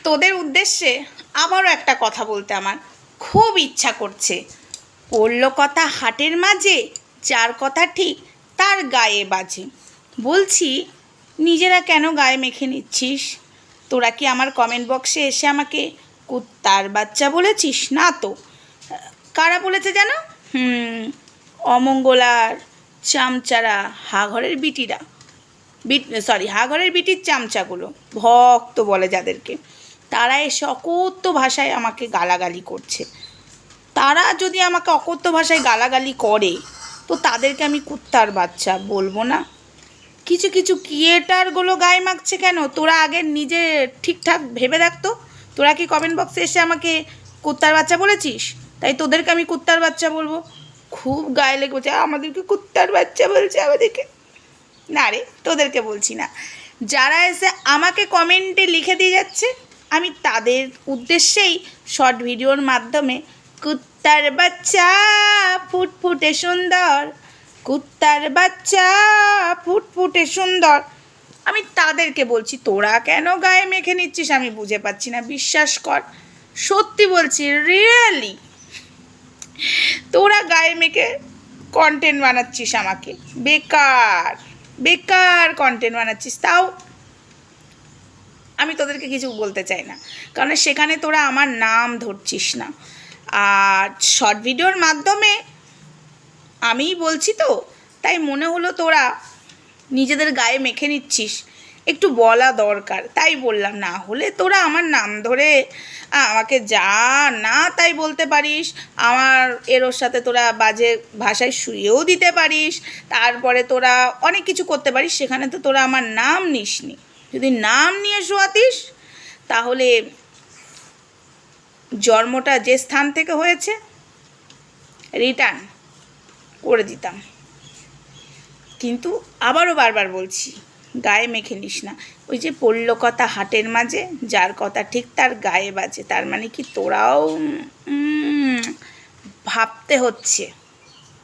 তোদের উদ্দেশ্যে আবারও একটা কথা বলতে আমার খুব ইচ্ছা করছে। পড়ল কথা হাটের মাঝে, যার কথা ঠিক তার গায়ে বাজে। বলছি, নিজেরা কেন গায়ে মেখে নিচ্ছিস? তোরা কি আমার কমেন্ট বক্সে এসে আমাকে কুত্তার বাচ্চা বলেছিস? না তো। কারা বলেছে যেন? অমঙ্গলার চামচারা, হাঘরের বিটিরা, হাঘরের বিটির চামচাগুলো, ভক্ত বলে যাদেরকে, তারা এসে অকথ্য ভাষায় আমাকে গালাগালি করছে। তারা যদি আমাকে অকথ্য ভাষায় গালাগালি করে তো তাদেরকে আমি কুত্তার বাচ্চা বলবো না? কিছু কিছু ক্রিয়েটারগুলো গায়ে মাখছে কেন? তোরা আগে নিজে ঠিকঠাক ভেবে দেখতো। তোরা কি কমেন্ট বক্সে এসে আমাকে কুত্তার বাচ্চা বলেছিস? তাই তোদেরকে আমি কুত্তার বাচ্চা বলবো? খুব গায়ে লেগে বলছে আমাদেরকে কুত্তার বাচ্চা বলছে আমাদেরকে। না রে, তোদেরকে বলছি না। যারা এসে আমাকে কমেন্টে লিখে দিয়ে যাচ্ছে, আমি তাদের উদ্দেশ্যেই শর্ট ভিডিওর মাধ্যমে কুত্তার বাচ্চা ফুটফুটে সুন্দর, কুত্তার বাচ্চা ফুটফুটে সুন্দর, আমি তাদেরকে বলছি। তোরা কেন গায়ে মেখে নিচ্ছিস আমি বুঝে পাচ্ছি না। বিশ্বাস কর, সত্যি বলছি, রিয়েলি তোরা গায়ে মেখে কন্টেন্ট বানাচ্ছিস আমাকে, বেকার বেকার কন্টেন্ট বানাচ্ছিস। তাও আমি তোদেরকে কিছু বলতে চাই না, কারণ সেখানে তোরা আমার নাম ধরছিস না। আর শর্ট ভিডিওর মাধ্যমে আমিই বলছি তো, তাই মনে হলো তোরা নিজেদের গায়ে মেখে নিচ্ছিস, একটু বলা দরকার, তাই বললাম। না হলে তোরা আমার নাম ধরে আমাকে যা না তাই বলতে পারিস, আমার ওর সাথে তোরা বাজে ভাষায় শুয়েও দিতে পারিস, তারপরে তোরা অনেক কিছু করতে পারিস। সেখানে তো তোরা আমার নাম নিসনি। যদি নাম নিয়ে শোয়াতিস তাহলে জন্মটা যে স্থান থেকে হয়েছে রিটার্ন করে দিতাম। কিন্তু আবারও বারবার বলছি, গায়ে মেখে নিস না। ওই যে পড়ল কথা হাটের মাঝে, যার কথা ঠিক তার গায়ে বাজে, তার মানে কি তোরাও ভাবতে হচ্ছে।